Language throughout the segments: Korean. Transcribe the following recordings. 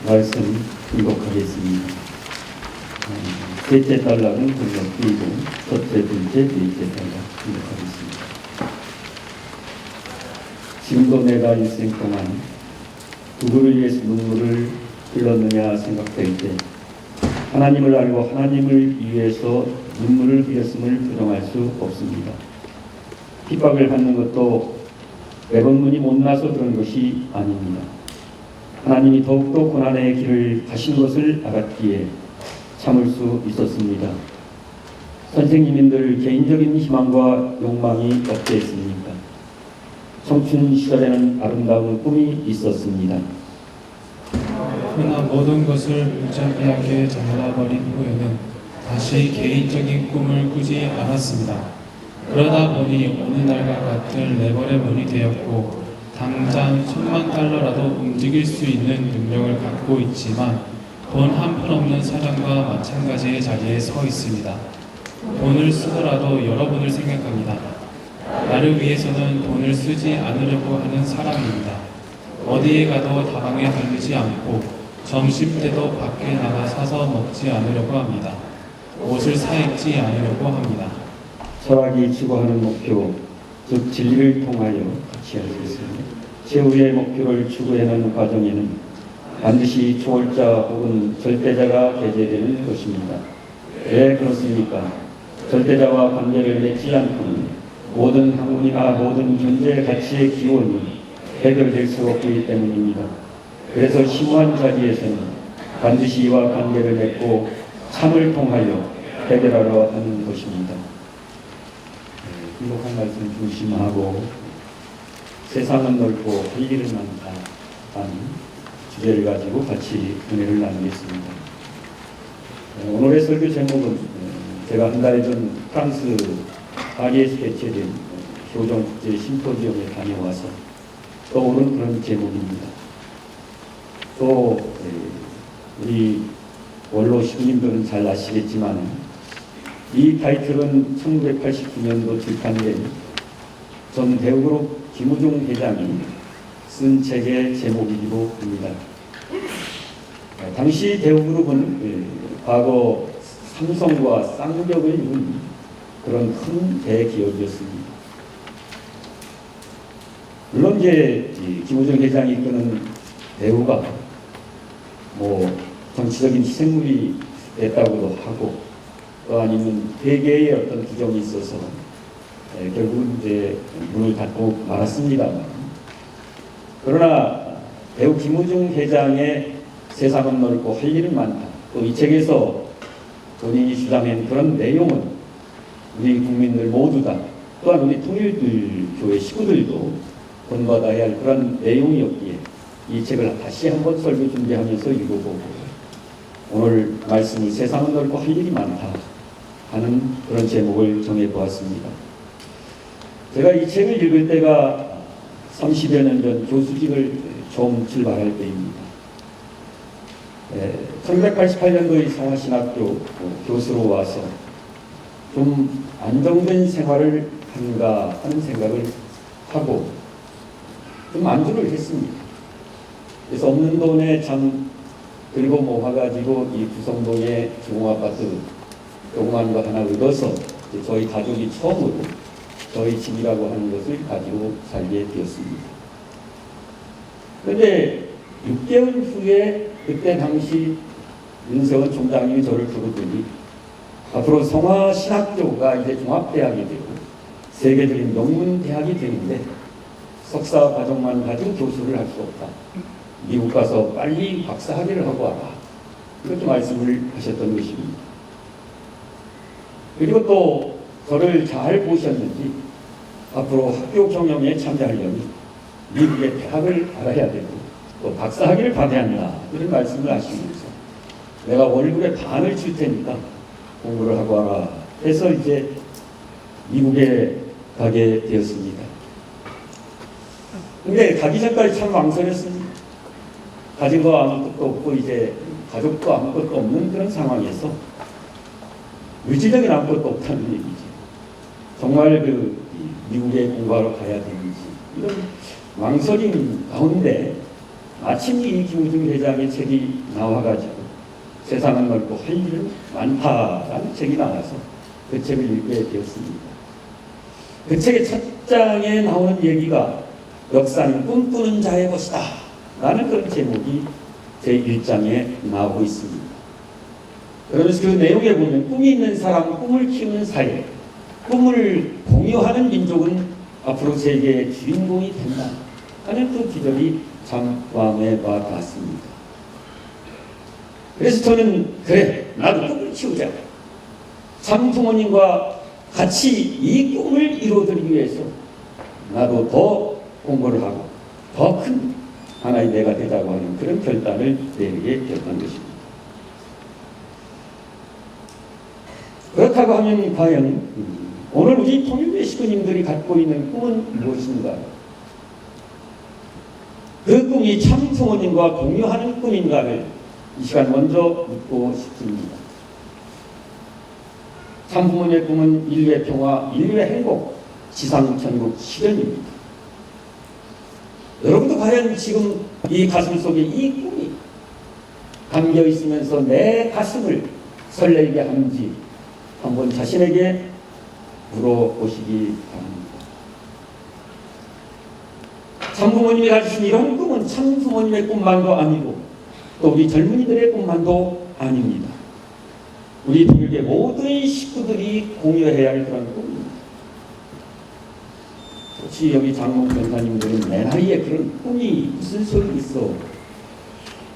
말씀 기록하겠습니다. 셋째 달락은 건너뛰고 첫째, 둘째, 넷째 달락 기록하겠습니다. 지금도 내가 일생 동안 누구를 위해서 눈물을 흘렸느냐 생각될 때 하나님을 알고 하나님을 위해서 눈물을 흘렸음을 부정할 수 없습니다. 핍박을 받는 것도 매번문이 못나서 그런 것이 아닙니다. 하나님이 더욱더 고난의 길을 가신 것을 알았기에 참을 수 있었습니다. 선생님인들 개인적인 희망과 욕망이 없겠습니까? 청춘 시절에는 아름다운 꿈이 있었습니다. 그러나 모든 것을 무자비하게 잘라버린 후에는 다시 개인적인 꿈을 꾸지 않았습니다. 그러다 보니 오늘날과 같은 레벌의 문이 되었고 당장 1000만 달러라도 움직일 수 있는 능력을 갖고 있지만 돈 한 푼 없는 사람과 마찬가지의 자리에 서 있습니다. 돈을 쓰더라도 여러분을 생각합니다. 나를 위해서는 돈을 쓰지 않으려고 하는 사람입니다. 어디에 가도 다방에 들르지 않고 점심때도 밖에 나가 사서 먹지 않으려고 합니다. 옷을 사 입지 않으려고 합니다. 철학이 추구하는 목표, 즉 진리를 통하여 같이 할 수 있습니다. 최후의 목표를 추구하는 과정에는 반드시 초월자 혹은 절대자가 배제되는 것입니다. 왜 그렇습니까? 절대자와 관계를 맺지 않고는 모든 학문이나 모든 존재 가치의 기원이 해결될 수 없기 때문입니다. 그래서 심오한 자리에서는 반드시 이와 관계를 맺고 참을 통하여 해결하려 하는 것입니다. 행복한 말씀 중심하고 세상은 넓고 할 일은 많다 하는 주제를 가지고 같이 은혜를 나누겠습니다. 오늘의 설교 제목은 제가 한 달 전 프랑스 파리에서 개최된 교정국제 심포지엄에 다녀와서 떠오른 그런 제목입니다. 또 우리 원로 시부님들은 잘 아시겠지만 이 타이틀은 1989년도 출판된 전 대우그룹 김우중 회장이 쓴 책의 제목이기도 합니다. 당시 대우그룹은 과거 삼성과 쌍벽을 이룬 그런 큰 대기업이었습니다. 물론 이제 김우중 회장이 이끄는 대우가 정치적인 희생물이 됐다고도 하고 또 아니면 회계의 어떤 규정이 있어서 결국은 이제 문을 닫고 말았습니다만 그러나 배우 김우중 회장의 세상은 넓고 할 일은 많다. 또 이 책에서 본인이 주장한 그런 내용은 우리 국민들 모두 다 또한 우리 통일교회 식구들도 본받아야 할 그런 내용이었기에 이 책을 다시 한번 설교 준비하면서 읽어보고 오늘 말씀을 세상은 넓고 할 일이 많다 하는 그런 제목을 정해보았습니다. 제가 이 책을 읽을 때가 30여 년 전 교수직을 처음 출발할 때입니다. 1988년도에 성화신학교 교수로 와서 좀 안정된 생활을 한가 하는 생각을 하고 좀 만족을 했습니다. 그래서 없는 돈에 참 그리고 모아가지고 이 구성동의 주공아파트 조그만 거 하나 얻어서 저희 가족이 처음으로 저희 집이라고 하는 것을 가지고 살게 되었습니다. 그런데 6개월 후에 그때 당시 윤세원 총장님이 저를 부르더니 앞으로 성화신학교가 이제 종합대학이 되고 세계적인 명문대학이 되는데 석사 과정만 가지고 교수를 할 수 없다. 미국 가서 빨리 박사학위를 하고 와라. 이렇게 말씀을 하셨던 것입니다. 그리고 또 저를 잘 보셨는지 앞으로 학교 경영에 참여하려면 미국의 대학을 알아야 되고 또 박사학위를 받아야 한다. 이런 말씀을 하시면서 내가 월급의 반을 줄 테니까 공부를 하고 와라 해서 이제 미국에 가게 되었습니다. 근데 가기 전까지 참 망설였습니다. 가진 거 아무것도 없고 이제 가족도 아무것도 없는 그런 상황에서 물질적인 아무것도 없다는 얘기죠. 정말 미국에 공부하러 가야 되는지 이런 망설임 가운데 마침 이 김우중 회장의 책이 나와가지고 세상은 넓고 할 일은 많다라는 책이 나와서 그 책을 읽게 되었습니다. 그 책의 첫 장에 나오는 얘기가 역사는 꿈꾸는 자의 것이다 라는 그런 제목이 제1장에 나오고 있습니다. 그러면서 그 내용에 보면 꿈이 있는 사람, 꿈을 키우는 사회, 꿈을 공유하는 민족은 앞으로 세계의 주인공이 된다 하는 그 기적이 참 마음에 와 닿았습니다. 그래서 저는 그래 나도 꿈을 키우자. 참 부모님과 같이 이 꿈을 이루어드리기 위해서 나도 더 공부를 하고 더 큰 하나의 내가 되자고 하는 그런 결단을 내리게 되었던 것입니다. 그렇다고 하면 과연 오늘 우리 통일교 식구님들이 갖고 있는 꿈은 무엇인가? 그 꿈이 참 부모님과 공유하는 꿈인가를 이 시간 먼저 묻고 싶습니다. 참 부모님의 꿈은 인류의 평화, 인류의 행복, 지상천국 실현입니다. 여러분도 과연 지금 이 가슴 속에 이 꿈이 담겨 있으면서 내 가슴을 설레게 하는지 한번 자신에게 물어보시기 바랍니다. 참 부모님이 가지신 이런 꿈은 참 부모님의 꿈만도 아니고 또 우리 젊은이들의 꿈만도 아닙니다. 우리 통일교의 모든 식구들이 공유해야 할 그런 꿈입니다. 혹시 여기 장롱 변사님들은 내 나이에 그런 꿈이 무슨 소리 있어?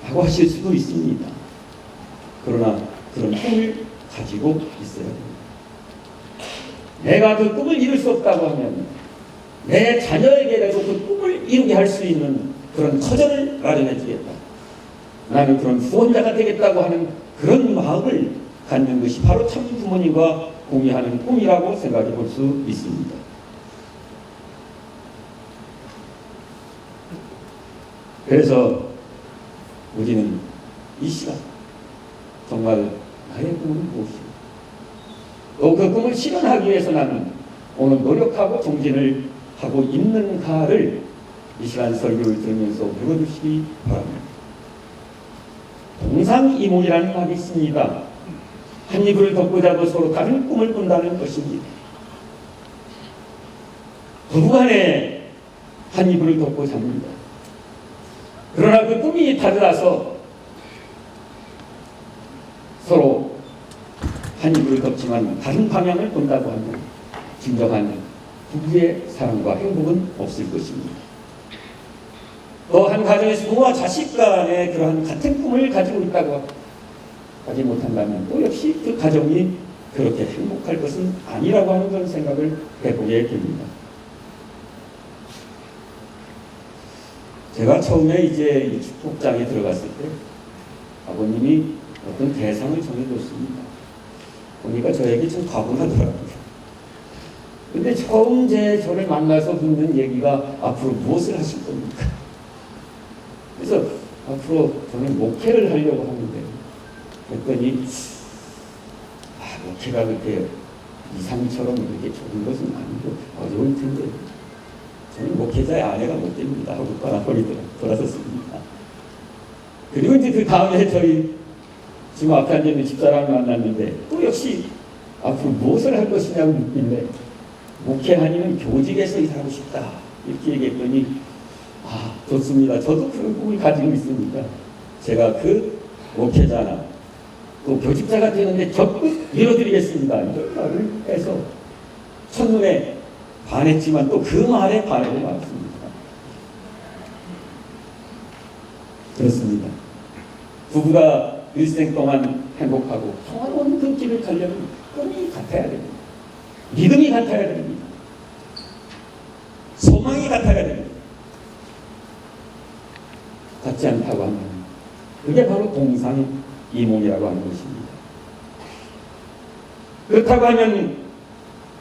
라고 하실 수도 있습니다. 그러나 그런 꿈을 가지고 있어야 됩니다. 내가 그 꿈을 이룰 수 없다고 하면 내 자녀에게라도 그 꿈을 이루게 할 수 있는 그런 터전을 마련해 주겠다. 나는 그런 후원자가 되겠다고 하는 그런 마음을 갖는 것이 바로 참 부모님과 공유하는 꿈이라고 생각해 볼 수 있습니다. 그래서 우리는 이 시간 정말 나의 꿈은 무엇이고 또 그 꿈을 실현하기 위해서 나는 오늘 노력하고 정진을 하고 있는가를 이 시간 설교를 들으면서 물어주시기 바랍니다. 동상이몽이라는 말이 있습니다. 한 이불을 덮고 자도 서로 다른 꿈을 꾼다는 것입니다. 부부간에 한 이불을 덮고 잡니다. 그러나 그 꿈이 다르다서 서로 한 이불을 덮지만 다른 방향을 본다고 하면 진정한 부부의 사랑과 행복은 없을 것입니다. 또 한 가정에서 부모와 자식 간에 그러한 같은 꿈을 가지고 있다고 하지 못한다면 또 역시 그 가정이 그렇게 행복할 것은 아니라고 하는 그런 생각을 해보게 됩니다. 제가 처음에 이제 이 축복장에 들어갔을 때 아버님이 어떤 대상을 정해줬습니다. 보니까 저에게 좀 과분하더라고요. 근데 처음 저를 만나서 묻는 얘기가 앞으로 무엇을 하실 겁니까? 그래서 앞으로 저는 목회를 하려고 하는데 그랬더니 목회가 그렇게 이상처럼 그렇게 좋은 것은 아니고 어려울 텐데 저는 목회자의 아내가 못 됩니다 하고 떠나버리고 돌아섰습니다. 그리고 이제 그 다음에 저희 지금 앞에 앉아있는 집사람을 만났는데 또 역시 앞으로 무엇을 할 것이냐고 묻길래 목회 아니면 교직에서 일하고 싶다 이렇게 얘기했더니 좋습니다. 저도 그런 꿈을 가지고 있으니까 제가 그 목회자나 또 교직자가 되는데 적극 밀어드리겠습니다. 이런 말을 해서 첫눈에 반했지만 또 그 말에 반하고 말았습니다. 그렇습니다. 부부가 일생 동안 행복하고 평화로운 그 길을 가려면 꿈이 같아야 됩니다. 믿음이 같아야 됩니다. 소망이 같아야 됩니다. 같지 않다고 하면 그게 바로 동상이몽이라고 하는 것입니다. 그렇다고 하면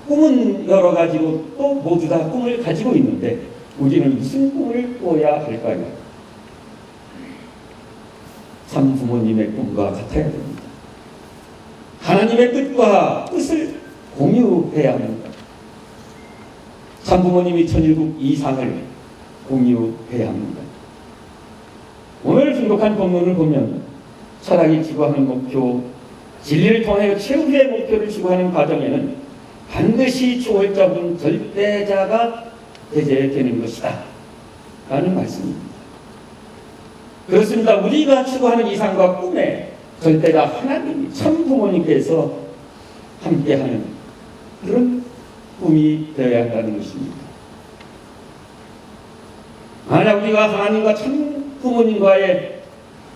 꿈은 여러 가지고 또 모두 다 꿈을 가지고 있는데 우리는 무슨 꿈을 꿔야 할까요? 참 부모님의 꿈과 같아야 됩니다. 하나님의 뜻과 뜻을 공유해야 합니다. 참 부모님이 천일국 이상을 공유해야 합니다. 오늘 중독한 본문을 보면 철학이 지구하는 목표, 진리를 통하여 최후의 목표를 지구하는 과정에는 반드시 초월적인 절대자가 대제되는 것이다 라는 말씀입니다. 그렇습니다. 우리가 추구하는 이상과 꿈에 절대자 하나님이 참 부모님께서 함께하는 그런 꿈이 되어야 한다는 것입니다. 만약 우리가 하나님과 참 부모님과의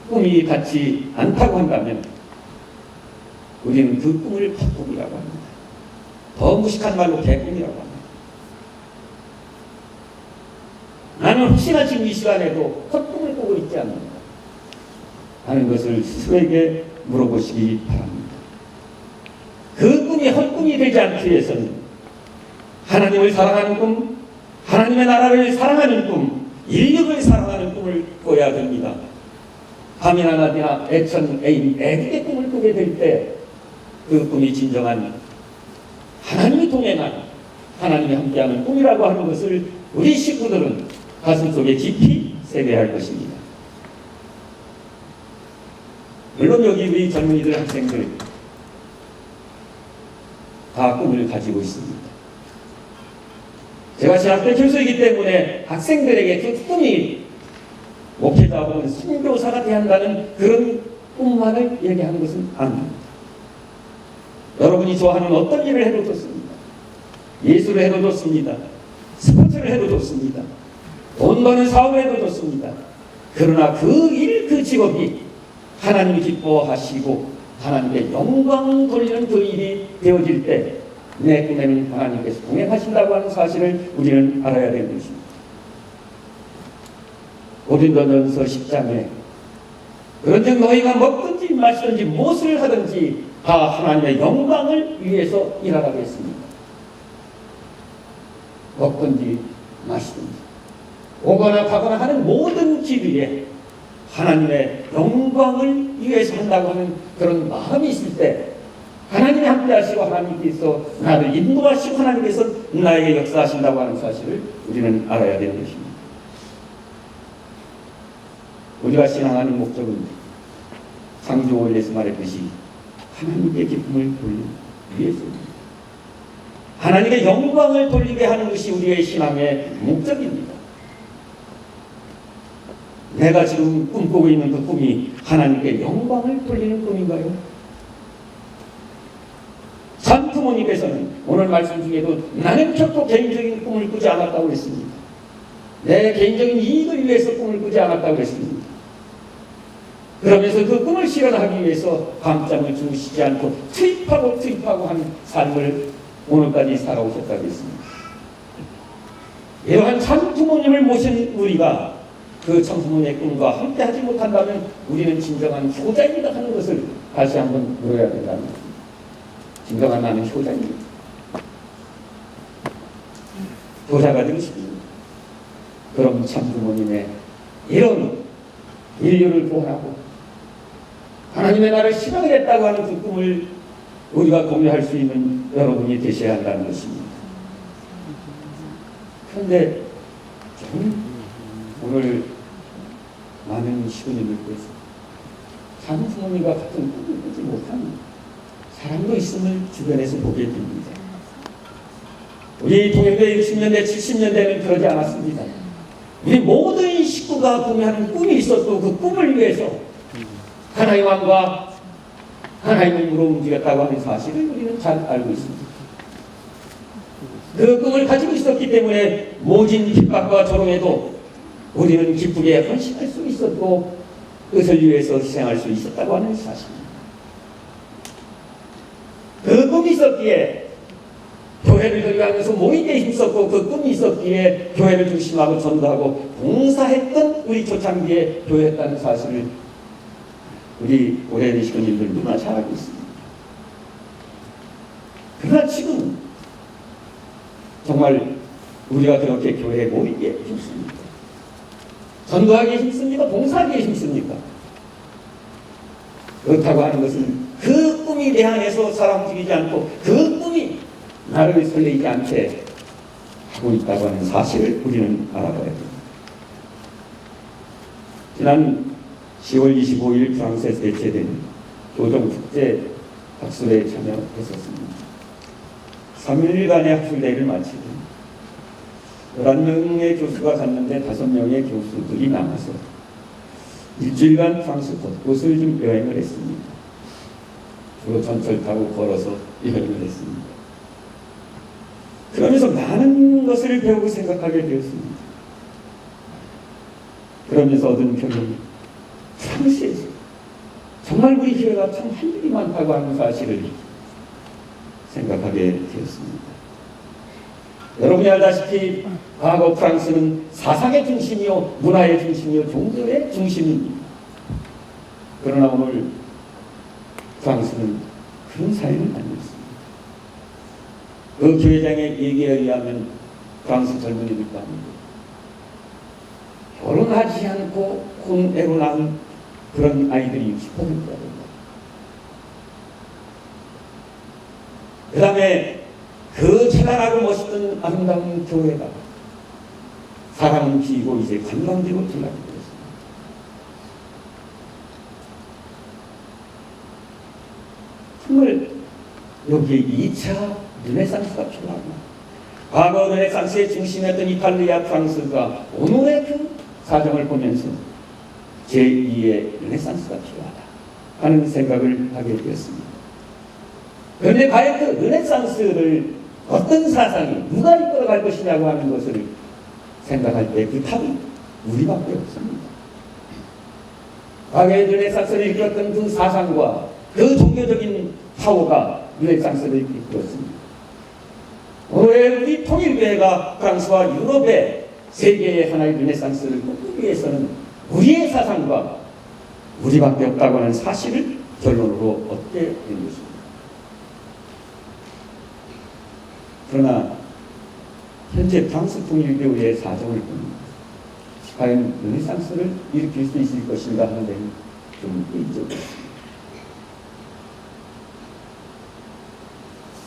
꿈이 같지 않다고 한다면 우리는 그 꿈을 헛꿈이라고 합니다. 더 무식한 말로 개꿈이라고 합니다. 나는 혹시나 지금 이 시간에도 헛꿈을 꾸고 있지 않는가 하는 것을 스스로에게 물어보시기 바랍니다. 그 꿈이 헛꿈이 되지 않기 위해서는 하나님을 사랑하는 꿈, 하나님의 나라를 사랑하는 꿈, 인류를 사랑하는 꿈을 꿔야 됩니다. 밤이나 낮이나 애천, 애인, 애국의 꿈을 꾸게 될 때 그 꿈이 진정한 하나님이 동행하는, 하나님이 함께하는 꿈이라고 하는 것을 우리 식구들은 가슴속에 깊이 새겨야 할 것입니다. 물론 여기 우리 젊은이들, 학생들 다 꿈을 가지고 있습니다. 제가 신학교 교수이기 때문에 학생들에게 그 꿈이 목회자 혹은 선교사가 돼야 한다는 그런 꿈만을 얘기하는 것은 아닙니다. 여러분이 좋아하는 어떤 일을 해도 좋습니다. 예술을 해도 좋습니다. 스포츠를 해도 좋습니다. 돈 버는 사업을 해도 좋습니다. 그러나 그 일, 그 직업이 하나님이 기뻐하시고 하나님께 영광 돌리는 그 일이 되어질 때 내 꿈에는 하나님께서 동행하신다고 하는 사실을 우리는 알아야 되는 것입니다. 고린도전서 10장에 그런즉 너희가 먹든지 마시든지 무엇을 하든지 다 하나님의 영광을 위해서 일하라고 했습니다. 먹든지 마시든지 오거나 가거나 하는 모든 길에 하나님의 영광을 위해서 한다고 하는 그런 마음이 있을 때 하나님이 함께하시고 하나님께서 나를 인도하시고 하나님께서 나에게 역사하신다고 하는 사실을 우리는 알아야 되는 것입니다. 우리가 신앙하는 목적은 창조 5일에서 말했듯이 하나님께 기쁨을 돌리기 위해서입니다. 하나님의 영광을 돌리게 하는 것이 우리의 신앙의 목적입니다. 내가 지금 꿈꾸고 있는 그 꿈이 하나님께 영광을 돌리는 꿈인가요? 참 부모님께서는 오늘 말씀 중에도 나는 결코 개인적인 꿈을 꾸지 않았다고 했습니다. 내 개인적인 이익을 위해서 꿈을 꾸지 않았다고 했습니다. 그러면서 그 꿈을 실현하기 위해서 밤잠을 주무시지 않고 투입하고 하는 삶을 오늘까지 살아오셨다고 했습니다. 이러한 참 부모님을 모신 우리가 그 참 부모님의 꿈과 함께하지 못한다면 우리는 진정한 효자입니다 하는 것을 다시 한번 물어야 된다는 것입니다. 진정한 나는 효자입니다. 효자가 되고 싶습니다. 그럼 참 부모님의 이런 인류를 구원하고 하나님의 나라를 실현하겠다고 하는 그 꿈을 우리가 공유할 수 있는 여러분이 되셔야 한다는 것입니다. 그런데 저는 오늘 많은 시군님들께서 참 부모님과 같은 꿈을 꾸지 못하는 사람도 있음을 주변에서 보게 됩니다. 우리 동해대 60년대, 70년대는 그러지 않았습니다. 우리 모든 식구가 구매하는 꿈이 있었고 그 꿈을 위해서 하나의 왕과 하나의 몸으로 움직였다고 하는 사실을 우리는 잘 알고 있습니다. 그 꿈을 가지고 있었기 때문에 모진 핍박과 조롱에도 우리는 기쁘게 헌신할 수 있었고 그것을 위해서 희생할 수 있었다고 하는 사실입니다. 그 꿈이 있었기에 교회를 들어가면서 모이게 힘썼고 그 꿈이 있었기에 교회를 중심하고 전도하고 봉사했던 우리 초창기에 교회였다는 사실을 우리 오래된 시군님들 누구나 잘 알고 있습니다. 그러나 지금 정말 우리가 그렇게 교회에 모이기에 힘씁니까? 전도하기에 힘씁니까? 봉사하기에 힘씁니까? 그렇다고 하는 것은 그 꿈이 내 안에서 살아 움직이지 않고 그 꿈이 나를 설레이지 않게 하고 있다고 하는 사실을 우리는 알아봐야 됩니다. 지난 10월 25일 프랑스에서 개최된 교정 국제 학술회에 참여했었습니다. 3일간의 학술대회를 마치고 11명의 교수가 갔는데 5명의 교수들이 남아서 일주일간 프랑스 곳곳을 좀 여행을 했습니다. 주로 전철 타고 걸어서 여행을 했습니다. 그러면서 많은 것을 배우고 생각하게 되었습니다. 그러면서 얻은 결론이 프랑스에서 정말 우리 교회가 참 할 일이 많다고 하는 사실을 생각하게 되었습니다. 여러분이 알다시피 과거 프랑스는 사상의 중심이요, 문화의 중심이요, 종교의 중심입니다. 그러나 오늘 프랑스는 그런 사회는 아니었습니다. 그 교회장의 얘기에 의하면 프랑스 젊은이들 가운데 결혼하지 않고 혼애로 낳은 그런 아이들이 60%입니다. 그 다음에 그 찬란하고 멋있던 아름다운 교회가 사람은 비고 이제 관광지로 들어가게 되었습니다. 정말 여기에 2차 르네상스가 필요합니다. 과거 르네상스의 중심이었던 이탈리아, 프랑스가 오늘의 그 사정을 보면서 제2의 르네상스가 필요하다 하는 생각을 하게 되었습니다. 그런데 과연 그 르네상스를 어떤 사상이 누가 이끌어갈 것이냐고 하는 것을 생각할 때 그 답이 우리밖에 없습니다. 과거의 르네상스를 이끌었던 그 사상과 그 종교적인 파워가 르네상스를 이끌었습니다. 오늘 우리 통일교회가 프랑스와 유럽의 세계의 하나의 르네상스를 꿈꾸기 위해서는 우리의 사상과 우리밖에 없다고 하는 사실을 결론으로 얻게 된 것입니다. 그러나 현재 프랑스 통일교회의 사정을 보면 과연 르네상스를 일으킬 수 있을 것인가 하는 데는 좀 의문입니다.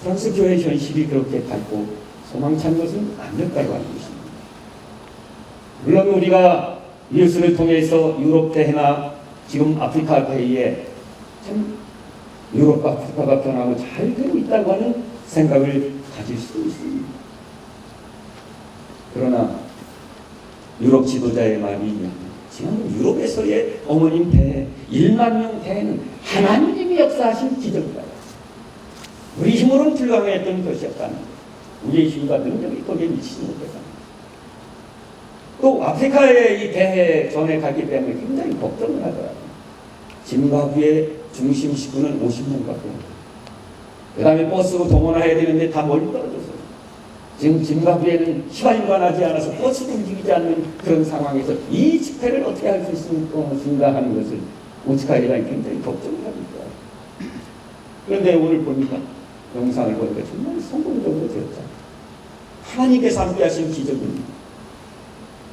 프랑스 교회의 현실이 그렇게 밝고 소망찬 것은 아니었다고 하는 것입니다. 물론 우리가 뉴스를 통해서 유럽 대회나 지금 아프리카 대회에 참 유럽과 아프리카가 변하고 잘 되고 있다고 하는 생각을 가질 수 있습니다. 그러나 유럽 지도자의 말이 지금 유럽에서의 어머님 대회 1만 명 대회는 하나님이 역사하신 기적이다. 우리 힘으로는 불가능했던 것이었다는 것. 우리의 힘과 능력이 거기에 미치지 못했다는 것. 또 아프리카의 이 대회 전에 갔기 때문에 굉장히 걱정을 하더라고요. 짐바브웨 중심 식구는 50명 갖고 그 다음에 버스로 동원해야 되는데 다 멀리 떨어졌어요. 지금 짐바브웨는 시간이 하지 않아서 버스도 움직이지 않는 그런 상황에서 이 집회를 어떻게 할 수 있을까 하는 것을 오츠카이가 굉장히 걱정을 하고 있어요. 그런데 오늘 보니까 영상을 보니까 정말 성공적으로 되었다. 하나님께서 함께하신 기적입니다.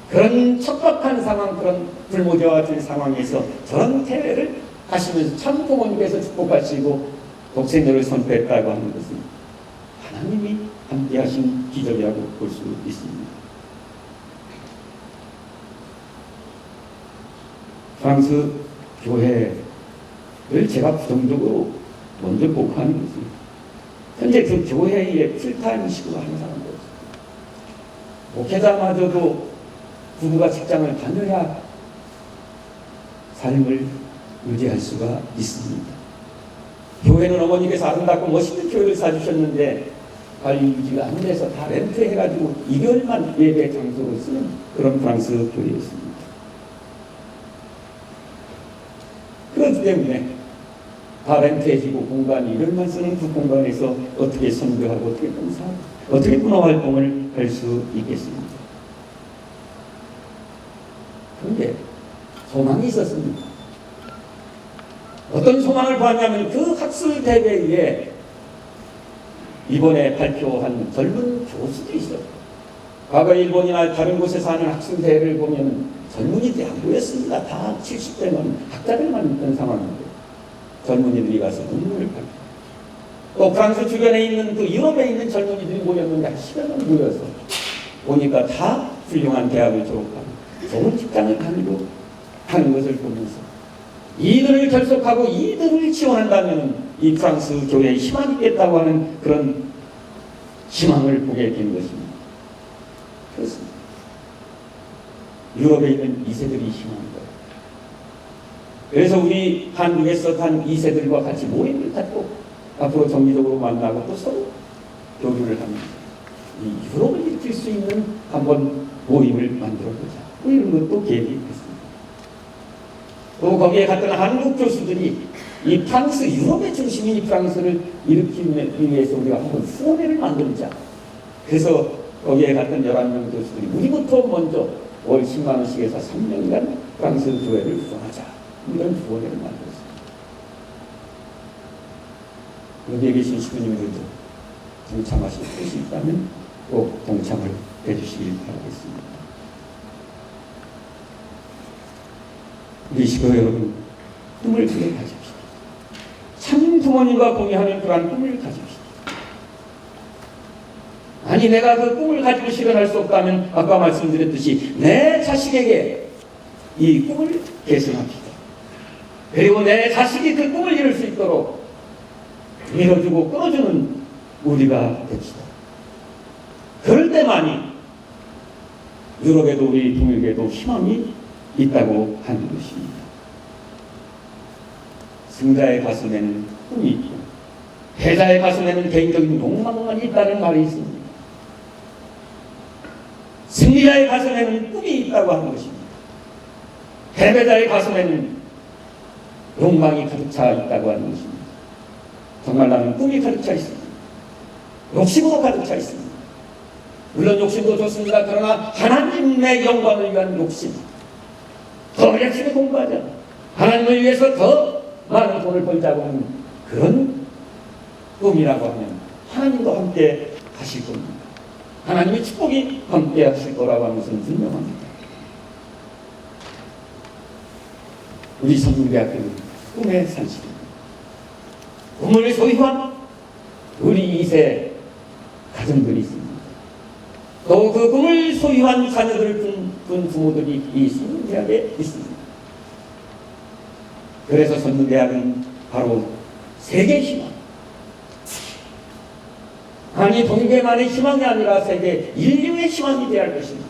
그런 척박한 상황, 그런 불모지와 같은 상황에서 저런 대회를 하시면서 참 부모님께서 축복하시고 독생자를 선포했다고 하는 것은 하나님이 함께하신 기적이라고 볼 수 있습니다. 프랑스 교회를 제가 부정적으로 먼저 보고하는 것입니다. 현재 그 교회의 풀타임식으로 하는 사람도 없습니다. 목회자마저도 부부가 직장을 다녀야 삶을 유지할 수가 있습니다. 교회는 어머니께서 아름답고 멋있는 교회를 사주셨는데 관리 유지가 안 돼서 다 렌트해가지고 2개월만 예배 장소로 쓰는 그런 프랑스 교회였습니다. 그렇기 때문에 다 렌트해지고 공간이 2개월만 쓰는 그 공간에서 어떻게 선교하고 어떻게 봉사하고 어떻게 문화활동을 할 수 있겠습니까? 그런데 소망이 있었습니다. 어떤 소망을 보았냐면 그 학술 대회에 이번에 발표한 젊은 교수들이 있어요. 과거 일본이나 다른 곳에서 하는 학술 대회를 보면 젊은이들이 안 보였습니다. 다 70대만 학자들만 있던 상황인데 젊은이들이 가서 논문을 발표. 또 프랑스 주변에 있는 그 유럽에 있는 젊은이들이 모였는데 한 10여 명 모여서 보니까 다 훌륭한 대학을 졸업하고 좋은 직장을 다니고 하는 것을 보면서 이들을 결속하고 이들을 지원한다면 이 프랑스 교회에 희망이 있겠다고 하는 그런 희망을 보게 된 것입니다. 그렇습니다. 유럽에 있는 2세들이 희망인 거예요. 그래서 우리 한국에서 한 2세들과 같이 모임을 갖고 앞으로 정기적으로 만나고 또 서로 교류를 하면서 이 유럽을 일으킬 수 있는 한번 모임을 만들어보자. 이런 것도 계획했습니다. 또 거기에 갔던 한국 교수들이 이 프랑스, 유럽의 중심인 이 프랑스를 일으키기 위해서 우리가 한번 수원회를 만들자. 그래서 거기에 갔던 11명 교수들이 우리부터 먼저 월 10만 원씩 해서 3년간 프랑스 교회를 후원하자. 이런 후원회를 만들었습니다. 여기에 계신 신부님들도 동참하실 뜻이 있다면 꼭 동참을 해주시길 바라겠습니다. 우리 시도 여러분, 꿈을 크게 가집시다. 참 부모님과 공유하는 그러한 꿈을 가집시다. 아니 내가 그 꿈을 가지고 실현할 수 없다면 아까 말씀드렸듯이 내 자식에게 이 꿈을 계승합시다. 그리고 내 자식이 그 꿈을 이룰 수 있도록 밀어주고 끌어주는 우리가 됩시다. 그럴 때만이 유럽에도 우리 동일계도 희망이 있다고 하는 것입니다. 승자의 가슴에는 꿈이 있고 패자의 가슴에는 개인적인 욕망만 있다는 말이 있습니다. 승리자의 가슴에는 꿈이 있다고 하는 것입니다. 패배자의 가슴에는 욕망이 가득 차 있다고 하는 것입니다. 정말 나는 꿈이 가득 차 있습니다. 욕심으로 가득 차 있습니다. 물론 욕심도 좋습니다. 그러나 하나님의 영광을 위한 욕심, 더 열심히 공부하자, 하나님을 위해서 더 많은 돈을 벌자고 하는 그런 꿈이라고 하면 하나님도 함께 하실 겁니다. 하나님의 축복이 함께 하실 거라고 하는 것은 분명합니다. 우리 성문대학교는 꿈의 산실입니다. 꿈을 소유한 우리 2세 가정들이 있습니다. 또 그 꿈을 소유한 자녀들을 둔 부모들이 이 성문대학에 있습니다. 그래서 선문대학은 바로 세계 희망, 아니 동계만의 희망이 아니라 세계 인류의 희망이 되어야 할 것입니다.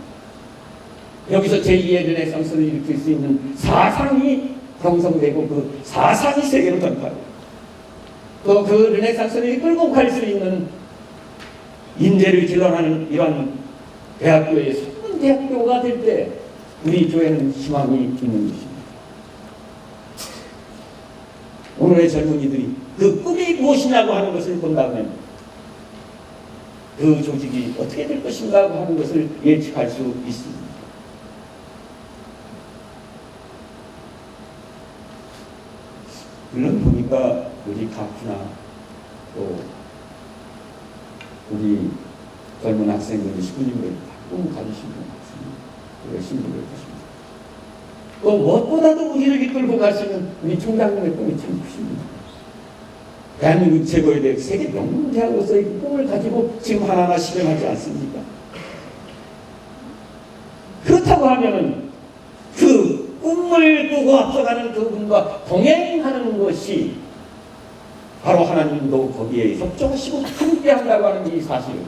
여기서 제2의 르네상스를 일으킬 수 있는 사상이 형성되고 그 사상이 세계로 전파되고 또 그 르네상스를 이끌고 갈 수 있는 인재를 길러내는 이러한 대학교의 새로운 대학교가 될 때 우리 교회는 희망이 있는 것입니다. 오늘의 젊은이들이 그 꿈이 무엇이냐고 하는 것을 본다면 그 조직이 어떻게 될 것인가 하는 것을 예측할 수 있습니다. 물론 보니까 우리 가프나 또 우리 젊은 학생들, 신부님들 꿈을 가지신 분 같습니다. 열심히 노력하십니다. 또 무엇보다도 우리를 이끌고 가시는 우리 총장님의 꿈이 참 크십니다. 대한민국 최고의 대학, 세계 명문대학으로서의 꿈을 가지고 지금 하나하나 실현하지 않습니까? 그렇다고 하면은 그 꿈을 꾸고 앞서가는 그분과 동행하는 것이 바로 하나님도 거기에 협조하시고 함께 한다고 하는 이 사실을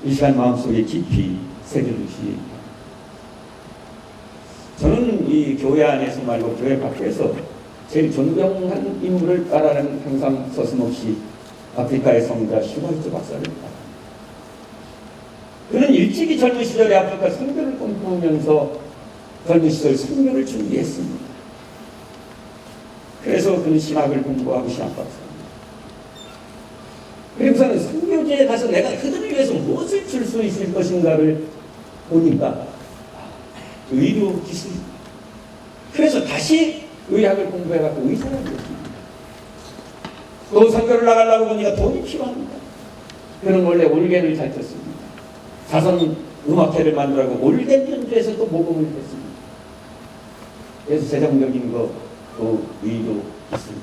이 시간 마음속에 깊이 새겨주시기 바랍니다. 저는 이 교회 안에서 말고 교회 밖에서 제일 존경하는 인물을 따라가는 항상 서슴없이 아프리카의 성자 슈바이처 박사를 따라. 그는 일찍이 젊은 시절에 아프리카 선교를 꿈꾸면서 젊은 시절 선교를 준비했습니다. 그래서 그는 신학을 공부하고 신학 박사입니다. 그리고서는 선교지에 가서 내가 그들을 위해서 무엇을 줄 수 있을 것인가를 보니까 의료 기술. 그래서 다시 의학을 공부해갖고 의사가 되었습니다. 또 선교를 나가려고 보니까 돈이 필요합니다. 그는 원래 올겐을 잘 쳤습니다. 자선 음악회를 만들라고 올겐 연주에서 또 모금을 했습니다. 그래서 재정적인 거, 또 의료 기술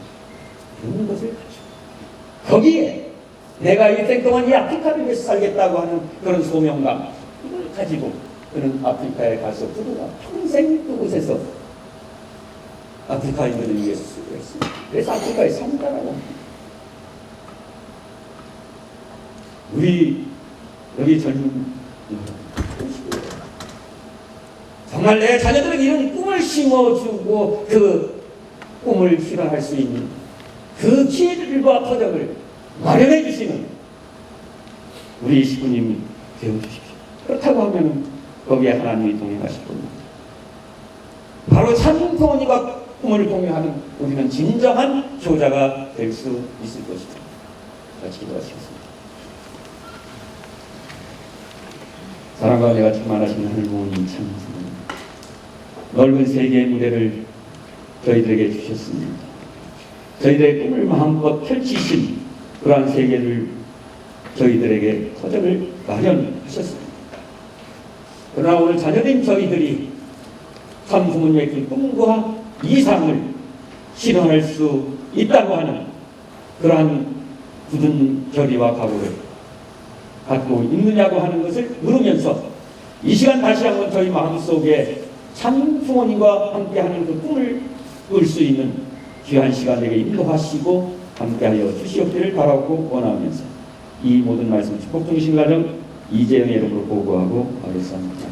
이런 것을 가지고 거기에 내가 일생 동안 이 아프리카를 위해서 살겠다고 하는 그런 소명감 이걸 가지고 그는 아프리카에 가서 그가 평생 그곳에서 아프리카인들을 위해서 쓰고 있습니다. 그래서 아프리카에 산다라고 합니다. 우리 여기 젊은 정말 내 자녀들에게 이런 꿈을 심어주고 그 꿈을 실현할 수 있는 그 길과 터전을 마련해 주시는 우리 식구님이 되어주십시오. 그렇다고 하면 거기에 하나님이 동행하실 겁니다. 바로 참 부모님과 꿈을 공유하는 우리는 진정한 효자가 될 수 있을 것입니다. 같이 기도하시겠습니다. 사랑과 은혜가 충만하신 하늘 부모님 참 넓은 세계의 무대를 저희들에게 주셨습니다. 저희들의 꿈을 마음껏 펼치신 그러한 세계를 저희들에게 터전을 마련하셨습니다. 그러나 오늘 자녀된 저희들이 참 부모님의 그 꿈과 이상을 실현할 수 있다고 하는 그러한 굳은 결의와 각오를 갖고 있느냐고 하는 것을 물으면서 이 시간 다시 한번 저희 마음속에 참 부모님과 함께하는 그 꿈을 꿀 수 있는 귀한 시간에게 인도하시고 함께하여 주시옵기를 바라고 원하면서 이 모든 말씀 축복 중심 가정 이재영의 이름으로 보고하고 하겠습니다.